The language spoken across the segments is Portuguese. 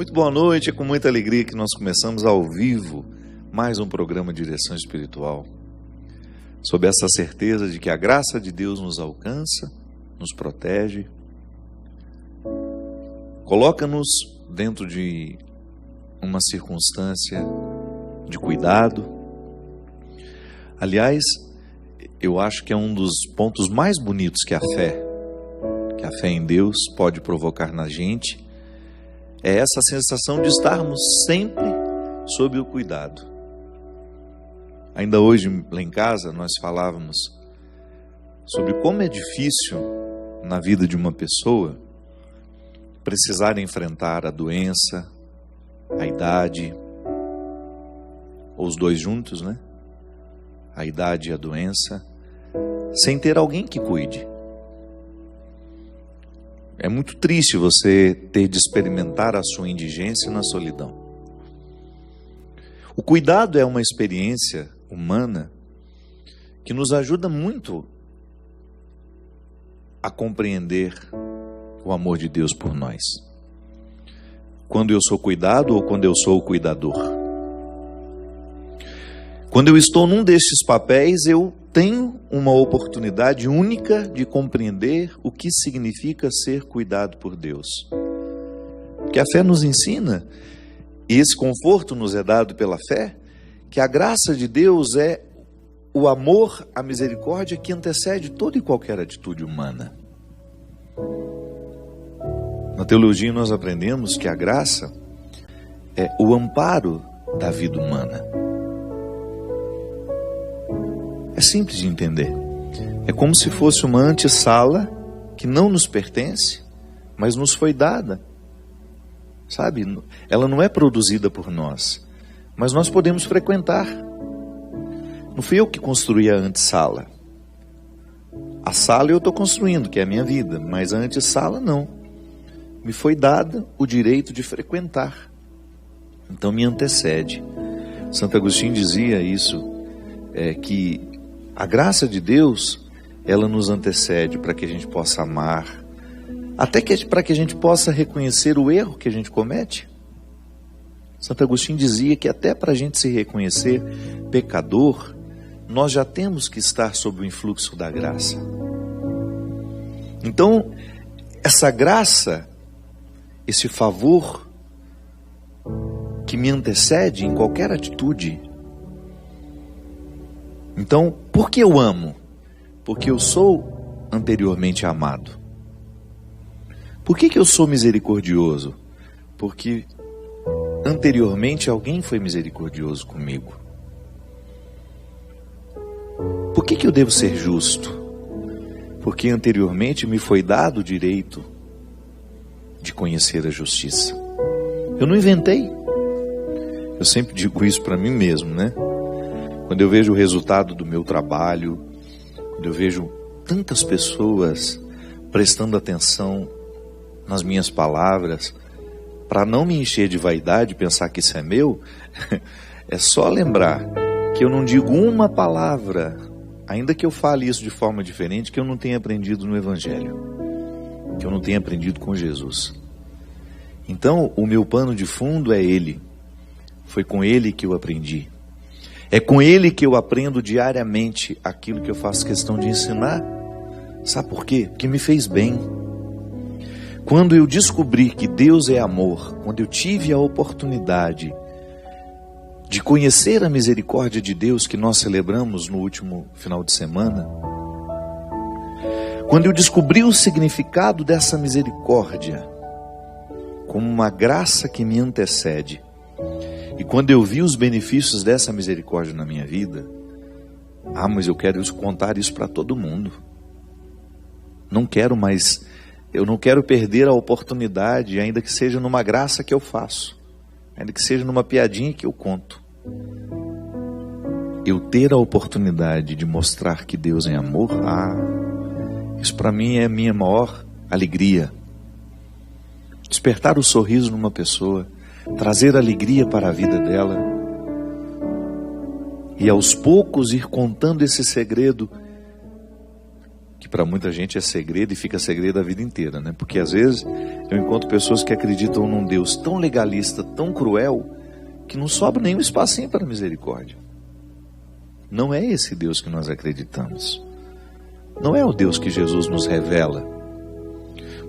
Muito boa noite, é com muita alegria que nós começamos ao vivo mais um programa de Direção Espiritual, sob essa certeza de que a graça de Deus nos alcança, nos protege, coloca-nos dentro de uma circunstância de cuidado. Aliás, eu acho que é um dos pontos mais bonitos que a fé em Deus pode provocar na gente, é essa sensação de estarmos sempre sob o cuidado. Ainda hoje, lá em casa, nós falávamos sobre como é difícil na vida de uma pessoa precisar enfrentar a doença, a idade, ou os dois juntos, né? A idade e a doença, sem ter alguém que cuide. É muito triste você ter de experimentar a sua indigência na solidão. O cuidado é uma experiência humana que nos ajuda muito a compreender o amor de Deus por nós. Quando eu sou cuidado ou quando eu sou o cuidador. Quando eu estou num destes papéis, eu tenho uma oportunidade única de compreender o que significa ser cuidado por Deus. Porque a fé nos ensina, e esse conforto nos é dado pela fé, que a graça de Deus é o amor, a misericórdia que antecede toda e qualquer atitude humana. Na teologia nós aprendemos que a graça é o amparo da vida humana. É simples de entender. É como se fosse uma antessala que não nos pertence, mas nos foi dada. Sabe? Ela não é produzida por nós, mas nós podemos frequentar. Não fui eu que construí a antessala. A sala eu estou construindo, que é a minha vida, mas a antessala não. Me foi dada o direito de frequentar. Então me antecede. Santo Agostinho dizia isso, que a graça de Deus, ela nos antecede para que a gente possa amar, até para que a gente possa reconhecer o erro que a gente comete. Santo Agostinho dizia que até para a gente se reconhecer pecador, nós já temos que estar sob o influxo da graça. Então, essa graça, esse favor que me antecede em qualquer atitude. Então, por que eu amo? Porque eu sou anteriormente amado. Por que eu sou misericordioso? Porque anteriormente alguém foi misericordioso comigo. Por que eu devo ser justo? Porque anteriormente me foi dado o direito de conhecer a justiça. Eu não inventei. Eu sempre digo isso para mim mesmo, né? Quando eu vejo o resultado do meu trabalho, quando eu vejo tantas pessoas prestando atenção nas minhas palavras, para não me encher de vaidade e pensar que isso é meu, é só lembrar que eu não digo uma palavra, ainda que eu fale isso de forma diferente, que eu não tenha aprendido no Evangelho, que eu não tenha aprendido com Jesus. Então, o meu pano de fundo é Ele. Foi com Ele que eu aprendi. É com Ele que eu aprendo diariamente aquilo que eu faço questão de ensinar. Sabe por quê? Porque me fez bem. Quando eu descobri que Deus é amor, quando eu tive a oportunidade de conhecer a misericórdia de Deus que nós celebramos no último final de semana, quando eu descobri o significado dessa misericórdia como uma graça que me antecede, e quando eu vi os benefícios dessa misericórdia na minha vida, mas eu quero contar isso para todo mundo. Eu não quero perder a oportunidade, ainda que seja numa graça que eu faço, ainda que seja numa piadinha que eu conto. Eu ter a oportunidade de mostrar que Deus é amor, isso para mim é a minha maior alegria. Despertar o sorriso numa pessoa, trazer alegria para a vida dela, e aos poucos ir contando esse segredo que para muita gente é segredo e fica segredo a vida inteira, né? Porque às vezes eu encontro pessoas que acreditam num Deus tão legalista, tão cruel, que não sobra nenhum espacinho para misericórdia. Não é esse Deus que nós acreditamos. Não é o Deus que Jesus nos revela.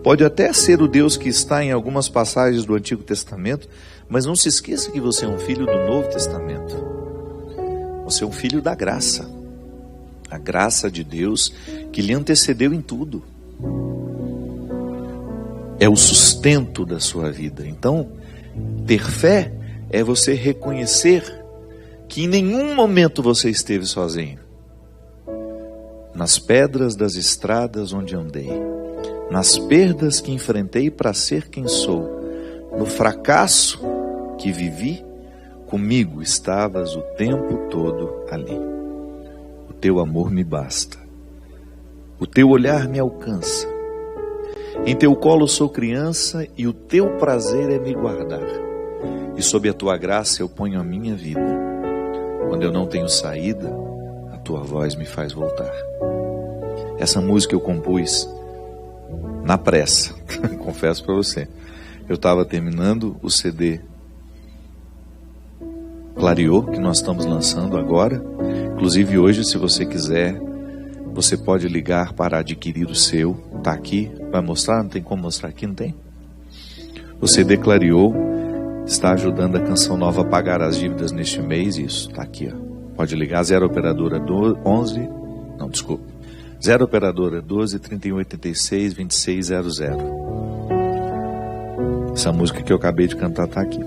Pode até ser o Deus que está em algumas passagens do Antigo Testamento, mas não se esqueça que você é um filho do Novo Testamento. Você é um filho da graça. A graça de Deus que lhe antecedeu em tudo. É o sustento da sua vida. Então, ter fé é você reconhecer que em nenhum momento você esteve sozinho. Nas pedras das estradas onde andei, nas perdas que enfrentei para ser quem sou, no fracasso que vivi, comigo estavas o tempo todo ali. O teu amor me basta, o teu olhar me alcança, em teu colo sou criança e o teu prazer é me guardar, e sob a tua graça eu ponho a minha vida. Quando eu não tenho saída, a tua voz me faz voltar. Essa música eu compus na pressa, confesso para você. Eu estava terminando o CD Clareou, que nós estamos lançando agora. Inclusive hoje, se você quiser, você pode ligar para adquirir o seu. Está aqui, vai mostrar? Não tem como mostrar aqui, não tem? O CD Clareou está ajudando a Canção Nova a pagar as dívidas neste mês. Isso, está aqui, ó. Pode ligar, 0 operadora 0 operadora 12 31 86 2600. Essa música que eu acabei de cantar está aqui.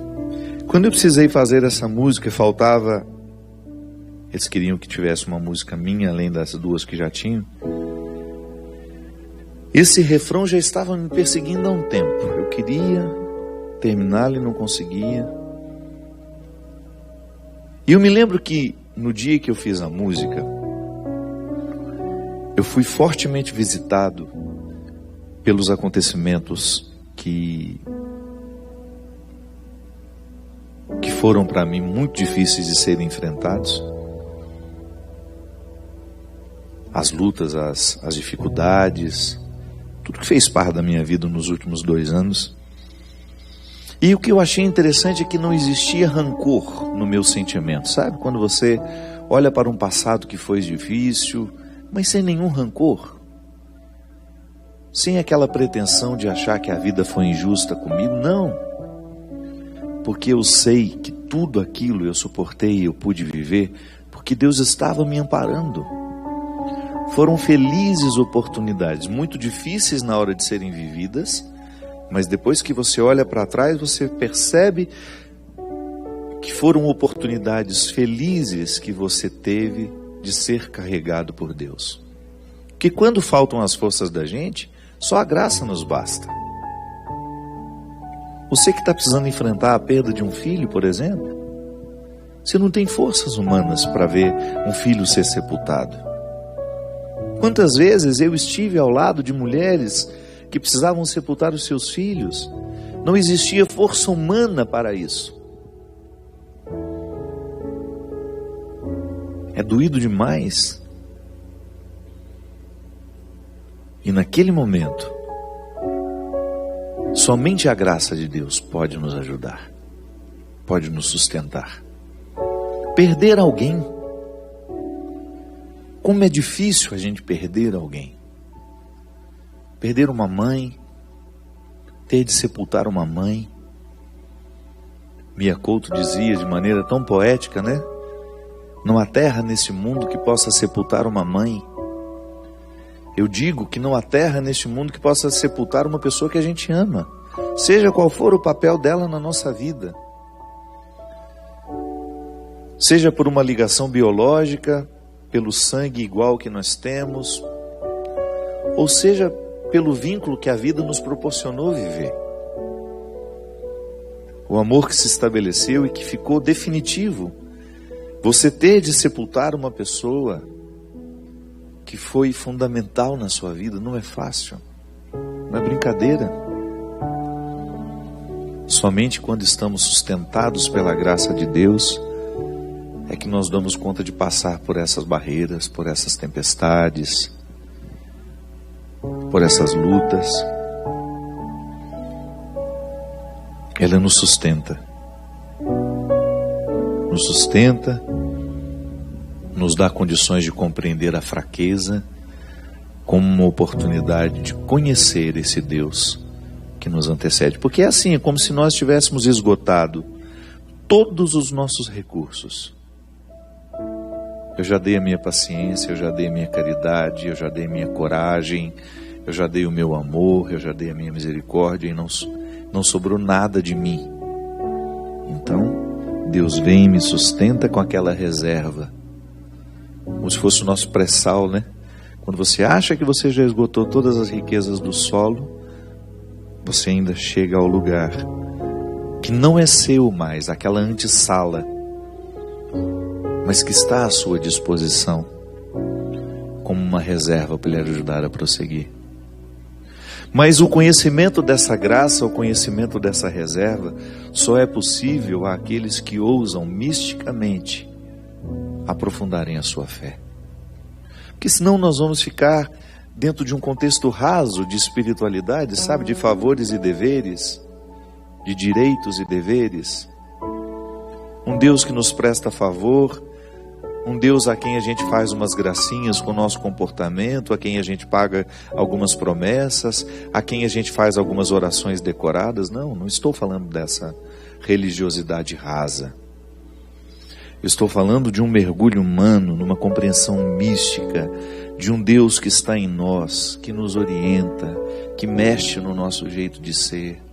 Quando eu precisei fazer essa música, faltava... Eles queriam que tivesse uma música minha, além das duas que já tinham. Esse refrão já estava me perseguindo há um tempo. Eu queria terminá-lo e não conseguia. E eu me lembro que no dia que eu fiz a música, eu fui fortemente visitado pelos acontecimentos que foram para mim muito difíceis de serem enfrentados. As lutas, as dificuldades, tudo que fez parte da minha vida nos últimos 2 anos. E o que eu achei interessante é que não existia rancor no meu sentimento, sabe? Quando você olha para um passado que foi difícil, mas sem nenhum rancor, sem aquela pretensão de achar que a vida foi injusta comigo, não. Porque eu sei que tudo aquilo eu suportei e eu pude viver, porque Deus estava me amparando. Foram felizes oportunidades, muito difíceis na hora de serem vividas, mas depois que você olha para trás, você percebe que foram oportunidades felizes que você teve de ser carregado por Deus. Porque quando faltam as forças da gente, só a graça nos basta. Você que está precisando enfrentar a perda de um filho, por exemplo, você não tem forças humanas para ver um filho ser sepultado. Quantas vezes eu estive ao lado de mulheres que precisavam sepultar os seus filhos, não existia força humana para isso. É doído demais. E naquele momento, somente a graça de Deus pode nos ajudar, pode nos sustentar. Perder alguém, como é difícil a gente perder alguém. Perder uma mãe, ter de sepultar uma mãe. Mia Couto dizia de maneira tão poética, né? Não há terra nesse mundo que possa sepultar uma mãe. Eu digo que não há terra neste mundo que possa sepultar uma pessoa que a gente ama, seja qual for o papel dela na nossa vida. Seja por uma ligação biológica, pelo sangue igual que nós temos, ou seja pelo vínculo que a vida nos proporcionou viver. O amor que se estabeleceu e que ficou definitivo. Você ter de sepultar uma pessoa que foi fundamental na sua vida não é fácil, não é brincadeira. Somente quando estamos sustentados pela graça de Deus é que nós damos conta de passar por essas barreiras, por essas tempestades, por essas lutas. Ela nos sustenta. Nos sustenta, nos dá condições de compreender a fraqueza como uma oportunidade de conhecer esse Deus que nos antecede. Porque é assim, é como se nós tivéssemos esgotado todos os nossos recursos. Eu já dei a minha paciência, eu já dei a minha caridade, eu já dei a minha coragem, eu já dei o meu amor, eu já dei a minha misericórdia e não sobrou nada de mim. Então, Deus vem e me sustenta com aquela reserva, como se fosse o nosso pré-sal, né? Quando você acha que você já esgotou todas as riquezas do solo, você ainda chega ao lugar que não é seu mais, aquela antessala, mas que está à sua disposição, como uma reserva para lhe ajudar a prosseguir. Mas o conhecimento dessa graça, o conhecimento dessa reserva, só é possível àqueles que ousam misticamente aprofundarem a sua fé. Porque senão nós vamos ficar dentro de um contexto raso de espiritualidade, sabe, de favores e deveres, de direitos e deveres. Um Deus que nos presta favor, um Deus a quem a gente faz umas gracinhas com o nosso comportamento, a quem a gente paga algumas promessas, a quem a gente faz algumas orações decoradas. Não estou falando dessa religiosidade rasa. Eu estou falando de um mergulho humano, numa compreensão mística, de um Deus que está em nós, que nos orienta, que mexe no nosso jeito de ser,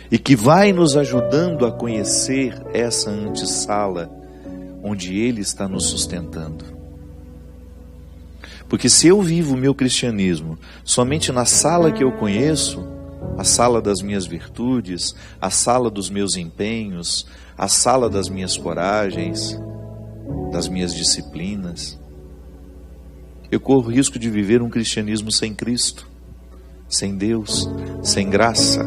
e que vai nos ajudando a conhecer essa antessala, onde Ele está nos sustentando. Porque se eu vivo o meu cristianismo somente na sala que eu conheço, a sala das minhas virtudes, a sala dos meus empenhos, a sala das minhas coragens, das minhas disciplinas, eu corro o risco de viver um cristianismo sem Cristo, sem Deus, sem graça.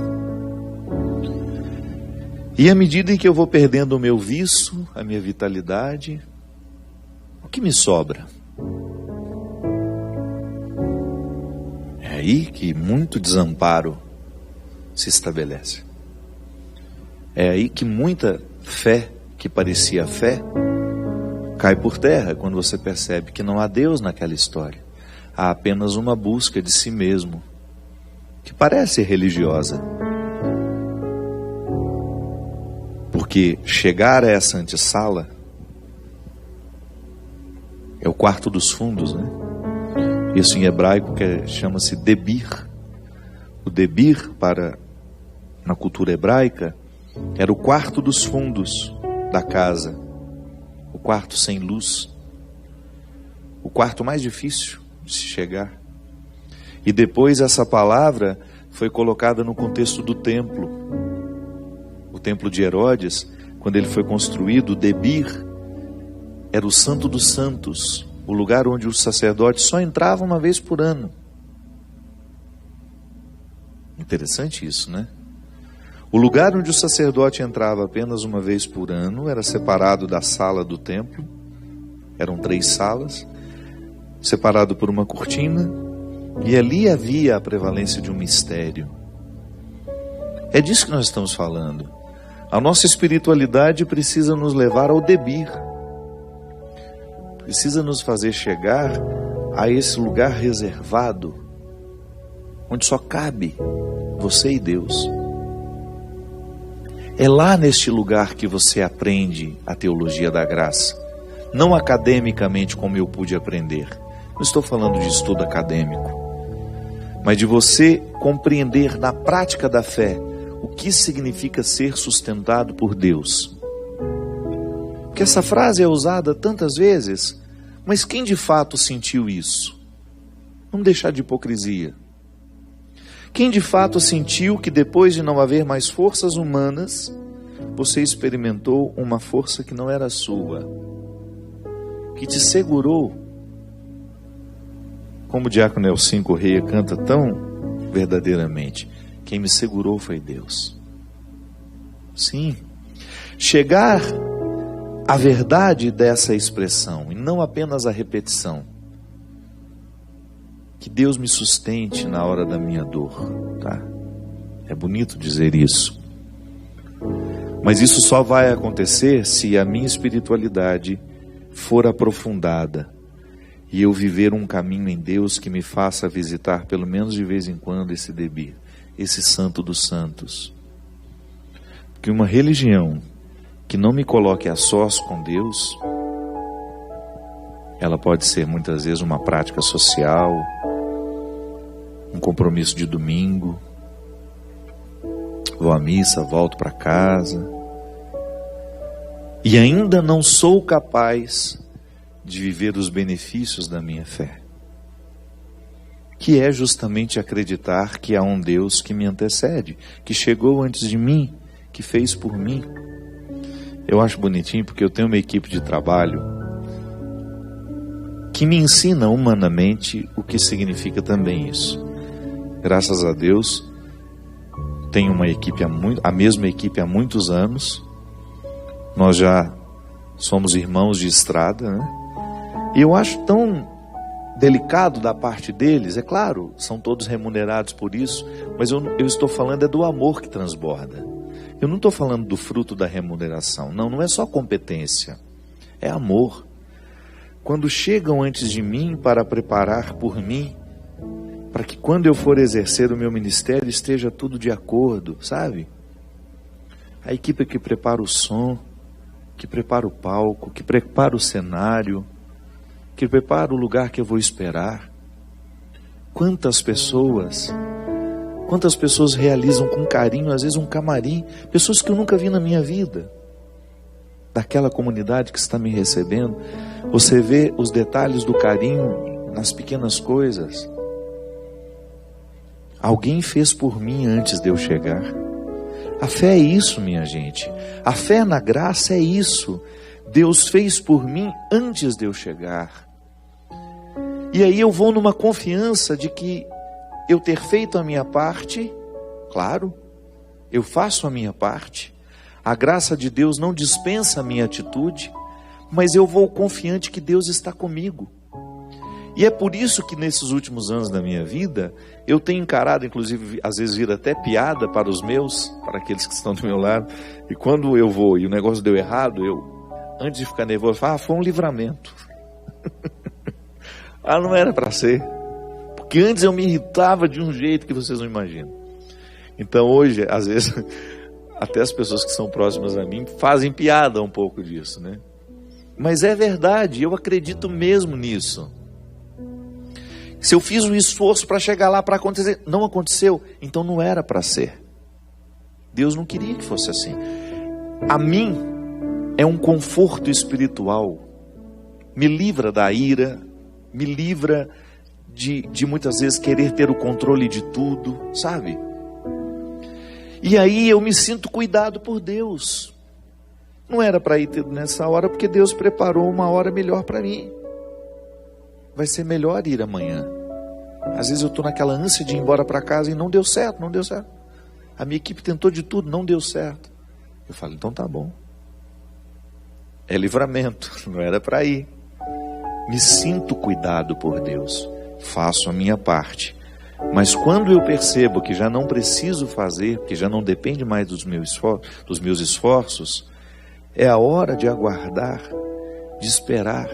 E à medida em que eu vou perdendo o meu vício, a minha vitalidade, o que me sobra? É aí que muito desamparo se estabelece. É aí que muita fé, que parecia fé, cai por terra quando você percebe que não há Deus naquela história. Há apenas uma busca de si mesmo, que parece religiosa. Porque chegar a essa antessala é o quarto dos fundos, né? Isso em hebraico chama-se debir. O debir, na cultura hebraica, era o quarto dos fundos da casa, o quarto sem luz, o quarto mais difícil de se chegar. E depois essa palavra foi colocada no contexto do templo. O templo de Herodes, quando ele foi construído, o debir era o santo dos santos, o lugar onde os sacerdotes só entravam uma vez por ano. Interessante isso, né? O lugar onde o sacerdote entrava apenas uma vez por ano era separado da sala do templo. Eram 3 salas, separado por uma cortina, e ali havia a prevalência de um mistério. É disso que nós estamos falando. A nossa espiritualidade precisa nos levar ao debir, precisa nos fazer chegar a esse lugar reservado, onde só cabe você e Deus. É lá neste lugar que você aprende a teologia da graça, não academicamente como eu pude aprender. Não estou falando de estudo acadêmico, mas de você compreender na prática da fé o que significa ser sustentado por Deus. Porque essa frase é usada tantas vezes, mas quem de fato sentiu isso? Vamos deixar de hipocrisia. Quem de fato sentiu que depois de não haver mais forças humanas, você experimentou uma força que não era sua, que te segurou, como o diácono Nelson Correia canta tão verdadeiramente: quem me segurou foi Deus. Sim, chegar à verdade dessa expressão, e não apenas a repetição, que Deus me sustente na hora da minha dor, tá? É bonito dizer isso. Mas isso só vai acontecer se a minha espiritualidade for aprofundada e eu viver um caminho em Deus que me faça visitar pelo menos de vez em quando esse Debir, esse santo dos santos. Porque uma religião que não me coloque a sós com Deus, ela pode ser muitas vezes uma prática social, um compromisso de domingo, vou à missa, volto para casa, e ainda não sou capaz de viver os benefícios da minha fé, que é justamente acreditar que há um Deus que me antecede, que chegou antes de mim, que fez por mim. Eu acho bonitinho porque eu tenho uma equipe de trabalho que me ensina humanamente o que significa também isso. Graças a Deus, tenho uma equipe a mesma equipe há muitos anos. Nós já somos irmãos de estrada, né? E eu acho tão delicado da parte deles, é claro, são todos remunerados por isso, mas eu estou falando é do amor que transborda. Eu não estou falando do fruto da remuneração, não é só competência, é amor. Quando chegam antes de mim para preparar por mim, para que quando eu for exercer o meu ministério esteja tudo de acordo, sabe? A equipe que prepara o som, que prepara o palco, que prepara o cenário, que prepara o lugar que eu vou esperar. Quantas pessoas realizam com carinho, às vezes um camarim, pessoas que eu nunca vi na minha vida, daquela comunidade que está me recebendo. Você vê os detalhes do carinho nas pequenas coisas. Alguém fez por mim antes de eu chegar. A fé é isso, minha gente. A fé na graça é isso. Deus fez por mim antes de eu chegar. E aí eu vou numa confiança de que eu ter feito a minha parte, claro, eu faço a minha parte. A graça de Deus não dispensa a minha atitude, mas eu vou confiante que Deus está comigo. E é por isso que nesses últimos anos da minha vida, eu tenho encarado, inclusive, às vezes vira até piada para os meus, para aqueles que estão do meu lado. E quando eu vou e o negócio deu errado, antes de ficar nervoso, falo, foi um livramento. Não era para ser. Porque antes eu me irritava de um jeito que vocês não imaginam. Então hoje, às vezes, até as pessoas que são próximas a mim fazem piada um pouco disso, né? Mas é verdade, eu acredito mesmo nisso. Se eu fiz um esforço para chegar lá, para acontecer, não aconteceu, então não era para ser. Deus não queria que fosse assim. A mim é um conforto espiritual. Me livra da ira, me livra de muitas vezes querer ter o controle de tudo, sabe? E aí eu me sinto cuidado por Deus. Não era para ir nessa hora, porque Deus preparou uma hora melhor para mim. Vai ser melhor ir amanhã. Às vezes eu estou naquela ânsia de ir embora para casa e não deu certo. A minha equipe tentou de tudo, não deu certo. Eu falo, então tá bom. É livramento, não era para ir. Me sinto cuidado por Deus. Faço a minha parte. Mas quando eu percebo que já não preciso fazer, que já não depende mais dos meus esforços, é a hora de aguardar, de esperar,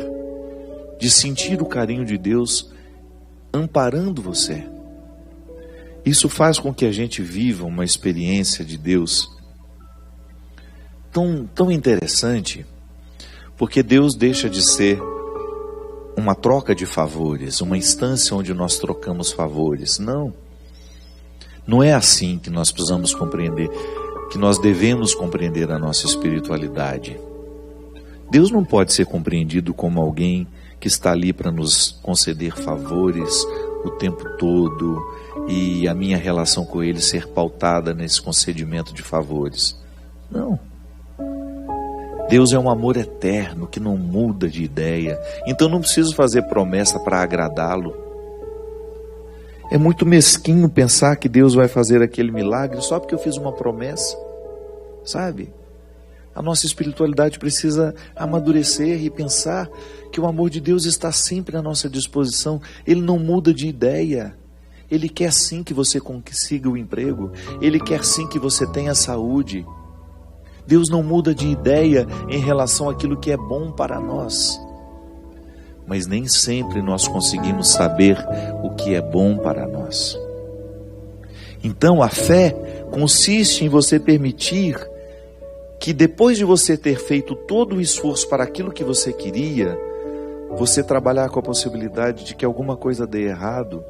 de sentir o carinho de Deus amparando você. Isso faz com que a gente viva uma experiência de Deus tão interessante, porque Deus deixa de ser uma troca de favores, uma instância onde nós trocamos favores. Não é assim que nós precisamos compreender, que nós devemos compreender a nossa espiritualidade. Deus não pode ser compreendido como alguém que está ali para nos conceder favores o tempo todo e a minha relação com Ele ser pautada nesse concedimento de favores. Não. Deus é um amor eterno que não muda de ideia. Então não preciso fazer promessa para agradá-lo. É muito mesquinho pensar que Deus vai fazer aquele milagre só porque eu fiz uma promessa, sabe? A nossa espiritualidade precisa amadurecer e pensar que o amor de Deus está sempre à nossa disposição. Ele não muda de ideia. Ele quer sim que você consiga o emprego. Ele quer sim que você tenha saúde. Deus não muda de ideia em relação àquilo que é bom para nós. Mas nem sempre nós conseguimos saber o que é bom para nós. Então a fé consiste em você permitir que depois de você ter feito todo o esforço para aquilo que você queria, você trabalhar com a possibilidade de que alguma coisa dê errado,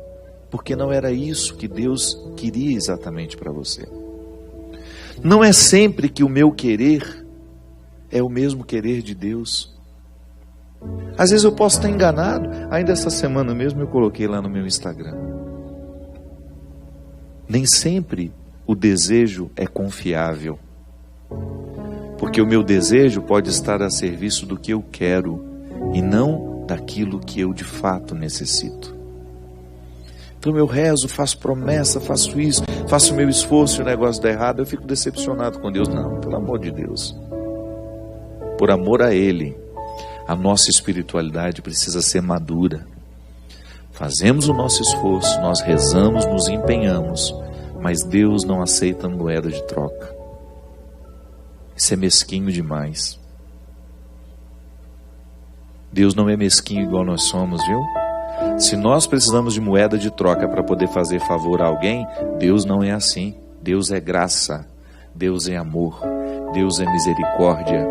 porque não era isso que Deus queria exatamente para você. Não é sempre que o meu querer é o mesmo querer de Deus. Às vezes eu posso estar enganado. Ainda essa semana mesmo eu coloquei lá no meu Instagram. Nem sempre o desejo é confiável. Porque o meu desejo pode estar a serviço do que eu quero e não daquilo que eu de fato necessito. Então eu rezo, faço promessa, faço isso, faço o meu esforço e o negócio dá errado, eu fico decepcionado com Deus. Não, pelo amor de Deus. Por amor a Ele, a nossa espiritualidade precisa ser madura. Fazemos o nosso esforço, nós rezamos, nos empenhamos, mas Deus não aceita moeda de troca. Isso é mesquinho demais. Deus não é mesquinho igual nós somos, viu? Se nós precisamos de moeda de troca para poder fazer favor a alguém, Deus não é assim. Deus é graça, Deus é amor, Deus é misericórdia.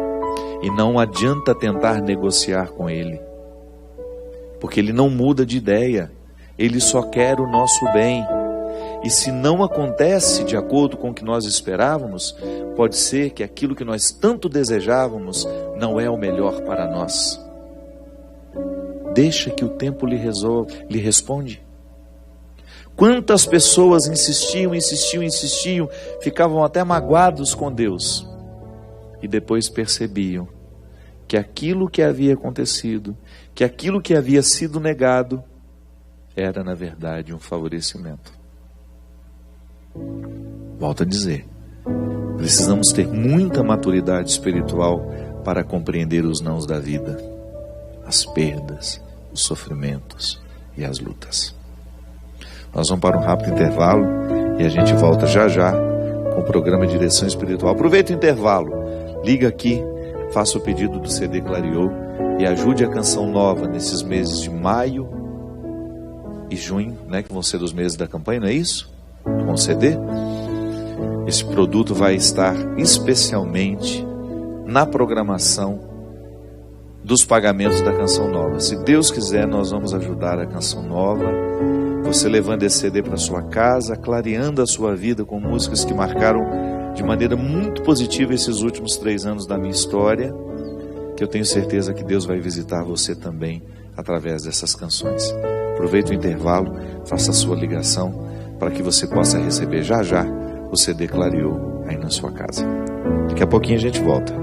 E não adianta tentar negociar com Ele, porque Ele não muda de ideia. Ele só quer o nosso bem. E se não acontece de acordo com o que nós esperávamos, pode ser que aquilo que nós tanto desejávamos não é o melhor para nós. Deixa que o tempo lhe responde. Quantas pessoas insistiam, ficavam até magoados com Deus. E depois percebiam que aquilo que havia acontecido, que aquilo que havia sido negado, era na verdade um favorecimento. Volto a dizer, precisamos ter muita maturidade espiritual para compreender os nãos da vida, as perdas, os sofrimentos e as lutas. Nós vamos para um rápido intervalo e a gente volta já já com o programa Direção Espiritual. Aproveita o intervalo, liga aqui, faça o pedido do CD Clareou e ajude a Canção Nova nesses meses de maio e junho, né, que vão ser os meses da campanha, não é isso? Com CD. Esse produto vai estar especialmente na programação dos pagamentos da Canção Nova. Se Deus quiser, nós vamos ajudar a Canção Nova, você levando esse CD para sua casa, clareando a sua vida com músicas que marcaram de maneira muito positiva esses últimos 3 anos da minha história, que eu tenho certeza que Deus vai visitar você também através dessas canções. Aproveite o intervalo, faça a sua ligação para que você possa receber já já o CD Clareou aí na sua casa. Daqui a pouquinho a gente volta.